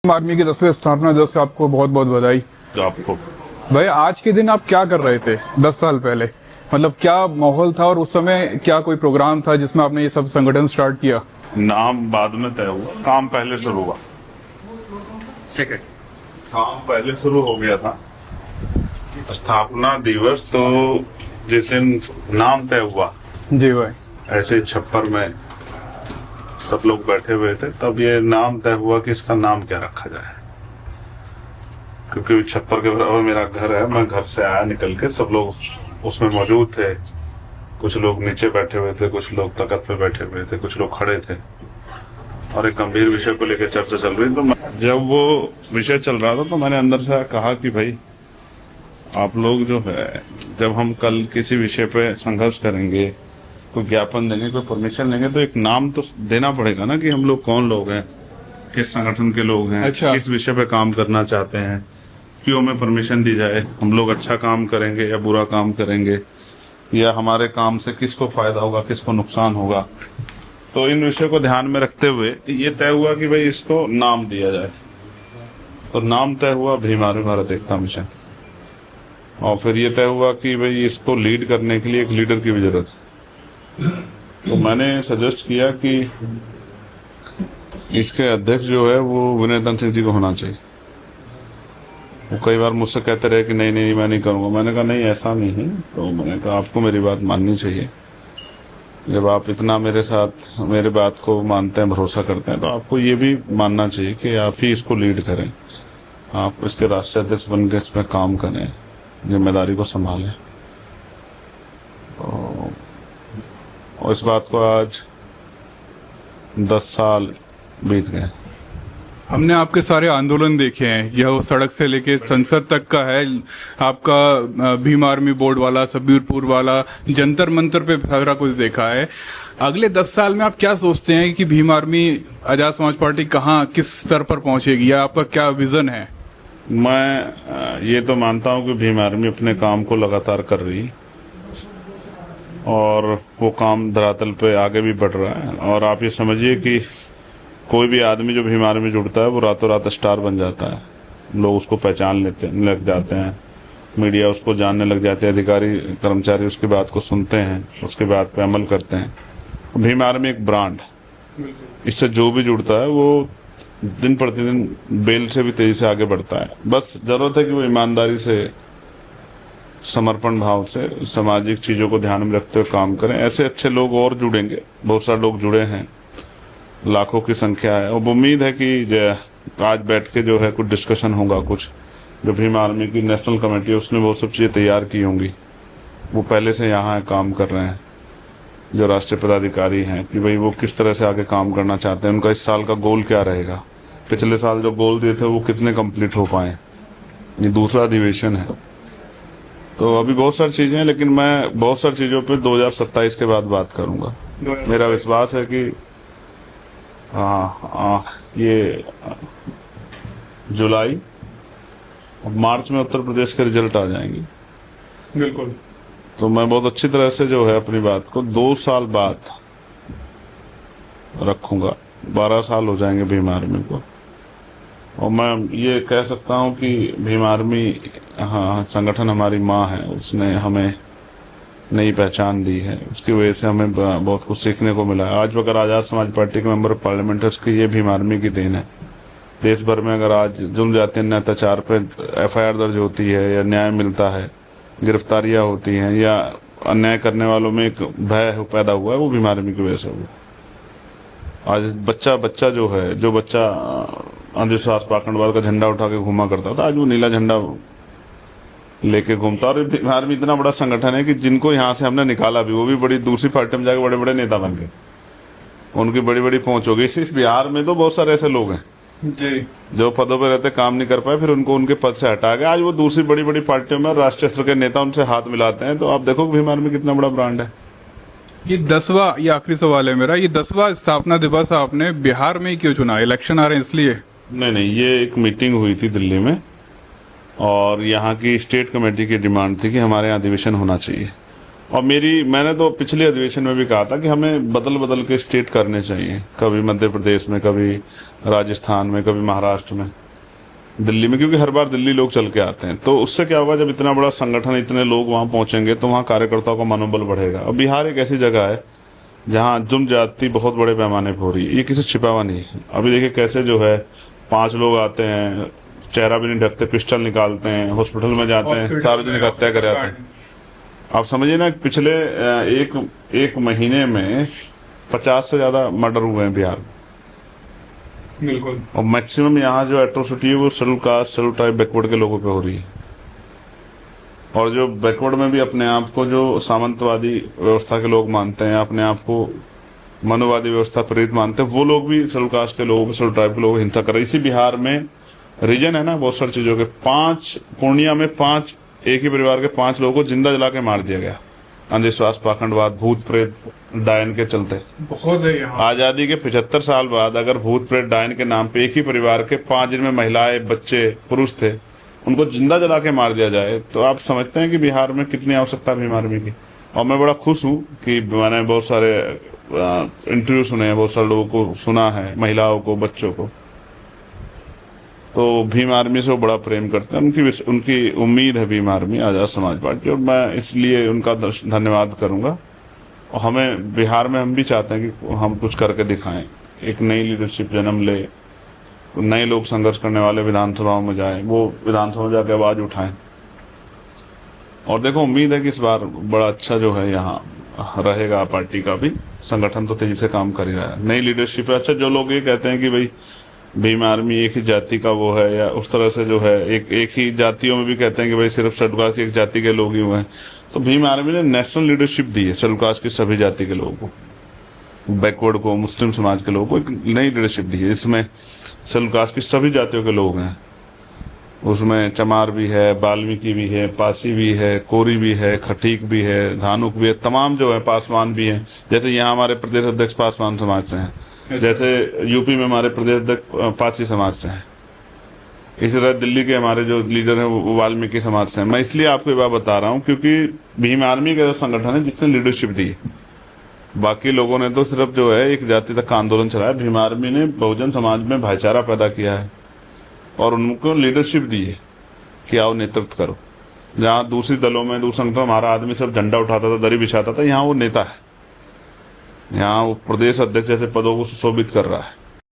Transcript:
Army की 10वीं स्थापना दिवस पे आपको बहुत बहुत बधाई। आपको भाई आज के दिन आप क्या कर रहे थे 10 साल पहले? मतलब क्या माहौल था और उस समय क्या कोई प्रोग्राम था जिसमें आपने ये सब संगठन स्टार्ट किया? नाम बाद में तय हुआ, काम पहले शुरू हुआ। सेकंड काम पहले शुरू हो गया था। स्थापना दिवस तो जिस दिन नाम तय हुआ, जी भाई। ऐसे छप्पर में सब लोग बैठे हुए थे, तब ये नाम तय हुआ कि इसका नाम क्या रखा जाए। क्योंकि छप्पर के बराबर मेरा घर है, मैं घर से आया निकल के, सब लोग उसमें मौजूद थे। कुछ लोग नीचे बैठे हुए थे, कुछ लोग तख्त पे बैठे हुए थे, कुछ लोग खड़े थे और एक गंभीर विषय को लेकर चर्चा चल रही। तो जब वो विषय चल रहा था तो मैंने अंदर से कहा कि भाई आप लोग जो है, जब हम कल किसी विषय पे संघर्ष करेंगे, कोई ज्ञापन देंगे, कोई परमिशन लेंगे, तो एक नाम तो देना पड़ेगा ना कि हम लोग कौन लोग हैं, किस संगठन के लोग हैं, अच्छा। किस विषय पे काम करना चाहते हैं, क्यों हमें परमिशन दी जाए, हम लोग अच्छा काम करेंगे या बुरा काम करेंगे, या हमारे काम से किसको फायदा होगा, किसको नुकसान होगा। तो इन विषयों को ध्यान में रखते हुए ये तय हुआ कि भाई इसको नाम दिया जाए। तो नाम तय हुआ भीम आर्मी भारत एकता मिशन, और फिर ये तय हुआ कि भाई इसको लीड करने के लिए एक लीडर की भी जरूरत है। तो मैंने सजेस्ट किया कि इसके अध्यक्ष जो है वो विनय दंड सिंह जी को होना चाहिए। वो कई बार मुझसे कहते रहे कि नहीं नहीं मैं नहीं करूंगा। मैंने कहा नहीं, ऐसा नहीं है। तो मैंने कहा आपको मेरी बात माननी चाहिए। जब आप इतना मेरे साथ मेरे बात को मानते हैं, भरोसा करते हैं, तो आपको ये भी मानना चाहिए कि आप ही इसको लीड करें, आप इसके राष्ट्रीय अध्यक्ष बन के इसमें काम करें, जिम्मेदारी को संभालें। और इस बात को आज 10 साल बीत गए। हमने आपके सारे आंदोलन देखे हैं, यह सड़क से लेके संसद तक का है आपका, भीम आर्मी बोर्ड वाला, सबीरपुर वाला, जंतर मंतर पे सारा कुछ देखा है। अगले 10 साल में आप क्या सोचते हैं कि भीम आर्मी आजाद समाज पार्टी कहाँ किस स्तर पर पहुंचेगी, या आपका क्या विजन है? मैं ये तो मानता हूं कि भीम आर्मी अपने काम को लगातार कर रही, और वो काम धरातल पे आगे भी बढ़ रहा है। और आप ये समझिए कि कोई भी आदमी जो भीम आर्मी में जुड़ता है वो रातों रात स्टार बन जाता है। लोग उसको पहचान लेते लग जाते हैं, मीडिया उसको जानने लग जाते हैं, अधिकारी कर्मचारी उसकी बात को सुनते हैं, उसके बात पे अमल करते हैं। भीम आर्मी एक ब्रांड, इससे जो भी जुड़ता है वो दिन प्रतिदिन बेल से भी तेजी से आगे बढ़ता है। बस जरूरत है कि वो ईमानदारी से, समर्पण भाव से, सामाजिक चीजों को ध्यान में रखते हुए काम करें। ऐसे अच्छे लोग और जुड़ेंगे, बहुत सारे लोग जुड़े हैं, लाखों की संख्या है। और उम्मीद है कि आज बैठ के जो है कुछ डिस्कशन होगा, कुछ जो भीम आर्मी की नेशनल कमेटी है उसने वो सब चीज़ें तैयार की होंगी। वो पहले से यहाँ काम कर रहे हैं, जो राष्ट्रीय पदाधिकारी हैं, कि भाई वो किस तरह से आगे काम करना चाहते हैं, उनका इस साल का गोल क्या रहेगा, पिछले साल जो गोल दिए थे वो कितने कंप्लीट हो पाए। ये दूसरा अधिवेशन है, तो अभी बहुत सारी चीजें हैं, लेकिन मैं बहुत सारी चीजों पे 2027 के बाद बात करूंगा। मेरा विश्वास है कि ये जुलाई और मार्च में उत्तर प्रदेश के रिजल्ट आ जाएंगे। बिल्कुल। तो मैं बहुत अच्छी तरह से जो है अपनी बात को 2 साल बाद रखूंगा। 12 साल हो जाएंगे भीम आर्मी को, और मैं ये कह सकता हूँ कि भीम आर्मी संगठन हमारी माँ है। उसने हमें नई पहचान दी है, उसकी वजह से हमें बहुत कुछ सीखने को मिला है। आज अगर आजाद समाज पार्टी के मेंबर पार्लियामेंट है, उसकी ये भीम आर्मी की देन है। देश भर में अगर आज जुल्म जाति अत्याचार पे FIR दर्ज होती है, या न्याय मिलता है, गिरफ्तारियां होती हैं, या अन्याय करने वालों में एक भय पैदा हुआ है, वो भीम आर्मी की वजह से हुआ। आज बच्चा जो है, जो बच्चा अंधविश्वास पाखंडवाद का झंडा उठा के घूमा करता था, आज वो नीला झंडा लेके घूमता। और भीम आर्मी इतना बड़ा संगठन है कि जिनको यहाँ से हमने निकाला भी, वो भी बड़ी दूसरी पार्टी में जाके बड़े बड़े नेता बन गए, उनकी बड़ी बड़ी पहुंच हो गई। इस बिहार में तो बहुत सारे ऐसे लोग हैं जी, जो पदों पर रहते काम नहीं कर पाए, फिर उनको उनके पद से हटा गए। आज वो दूसरी बड़ी बड़ी पार्टियों में राष्ट्रीय स्तर के नेता उनसे हाथ मिलाते हैं। तो आप देखो भीम आर्मी कितना बड़ा ब्रांड है। ये 10वां, ये आखिरी सवाल है मेरा, ये 10वां स्थापना दिवस आपने बिहार में ही क्यों चुना? इलेक्शन आ रहे हैं इसलिए? नहीं, ये एक मीटिंग हुई थी दिल्ली में, और यहाँ की स्टेट कमेटी की डिमांड थी कि हमारे यहाँ अधिवेशन होना चाहिए। और मैंने तो पिछले अधिवेशन में भी कहा था कि हमें बदल बदल के स्टेट करने चाहिए, कभी मध्य प्रदेश में, कभी राजस्थान में, कभी महाराष्ट्र में, दिल्ली में, क्योंकि हर बार दिल्ली लोग चल के आते हैं। तो उससे क्या होगा, जब इतना बड़ा संगठन, इतने लोग वहां पहुंचेंगे तो वहां कार्यकर्ताओं का मनोबल बढ़ेगा। और बिहार एक ऐसी जगह है जहां जुर्म ज्यादती बहुत बड़े पैमाने पर हो रही है, ये किसी छिपावा नहीं है। अभी देखिए कैसे जो है 5 लोग आते हैं, चेहरा भी नहीं ढकते, पिस्टल निकालते हैं, हॉस्पिटल में जाते हैं, सार्वजनिक हत्या कर जाते हैं। आप समझिए ना, पिछले एक महीने में 50 से ज्यादा मर्डर हुए हैं बिहार में। बिल्कुल। और मैक्सिमम यहाँ जो एट्रोसिटी है वो schedule caste, schedule tribe, backward के लोगों पे हो रही है। और जो बैकवर्ड में भी अपने आप को जो सामंतवादी व्यवस्था के लोग मानते हैं, अपने आप को मनुवादी व्यवस्था प्रेरित मानते हैं, वो लोग भी शेड्यूल कास्ट के लोगों, शेड्यूल ट्राइब के लोगों हिंसा कर रहे हैं। इसी बिहार में रीजन है ना बहुत सारी चीजों के। पूर्णिया में 5 एक ही परिवार के 5 लोगों को जिंदा जला के मार दिया गया, अंधविश्वास, पाखंडवाद, भूत प्रेत, डायन के चलते। बहुत है यहाँ। आजादी के 75 साल बाद अगर भूत प्रेत, डायन के नाम पे एक ही परिवार के 5, जिनमें महिलाएं, बच्चे, पुरुष थे, उनको जिंदा जला के मार दिया जाए, तो आप समझते हैं कि बिहार में कितनी आवश्यकता भीम आर्मी की। और मैं बड़ा खुश हूँ कि मैंने बहुत सारे इंटरव्यू सुने हैं, बहुत सारे लोगों को सुना है, महिलाओं को, बच्चों को, तो भीम आर्मी से वो बड़ा प्रेम करते हैं। उनकी उम्मीद है भीम आर्मी, आजाद समाज पार्टी, और मैं इसलिए उनका धन्यवाद करूंगा। और हमें बिहार में हम भी चाहते हैं कि हम कुछ करके दिखाएं, एक नई लीडरशिप जन्म ले, नए लोग संघर्ष करने वाले विधानसभाओं में जाएं, वो विधानसभा में जाके आवाज उठाएं। और देखो, उम्मीद है कि इस बार बड़ा अच्छा जो है यहाँ रहेगा, पार्टी का भी संगठन तो तेजी से काम कर ही रहा है, नई लीडरशिप है। अच्छा, जो लोग ये कहते हैं कि भाई भीम आर्मी एक ही जाति का वो है, या उस तरह से जो है एक ही जातियों में भी कहते हैं कि भाई सिर्फ शेड्यूल कास्ट की एक जाति के लोग ही हुए हैं, तो भीम आर्मी ने नेशनल लीडरशिप दी है शेड्यूल कास्ट की सभी जाति के लोगों को, बैकवर्ड को, मुस्लिम समाज के लोगों को एक नई लीडरशिप दी है। इसमें शेड्यूल कास्ट की सभी जातियों के लोग हैं, उसमें चमार भी है, वाल्मीकि भी है, पासी भी है, कोरी भी है, खटीक भी है, धानुक भी है, तमाम जो है, पासवान भी है। जैसे यहाँ हमारे प्रदेश अध्यक्ष पासवान समाज से हैं, जैसे यूपी में हमारे प्रदेश अध्यक्ष पारसी समाज से हैं, इसी तरह दिल्ली के हमारे जो लीडर हैं वो वाल्मीकि समाज से हैं। मैं इसलिए आपको ये बात बता रहा हूँ क्योंकि भीम आर्मी का जो संगठन है जिसने लीडरशिप दी, बाकी लोगों ने तो सिर्फ जो है एक जाति तक का आंदोलन चलाया। भीम आर्मी ने बहुजन समाज में भाईचारा पैदा किया है और उनको लीडरशिप दी है कि आओ नेतृत्व करो। जहाँ दूसरी दलों में, दूसरे संगठनों में हमारा आदमी सिर्फ झंडा उठाता था, दरी बिछाता था, यहाँ वो नेता है, यहाँ वो प्रदेश अध्यक्ष जैसे पदों को सुशोभित कर रहा है।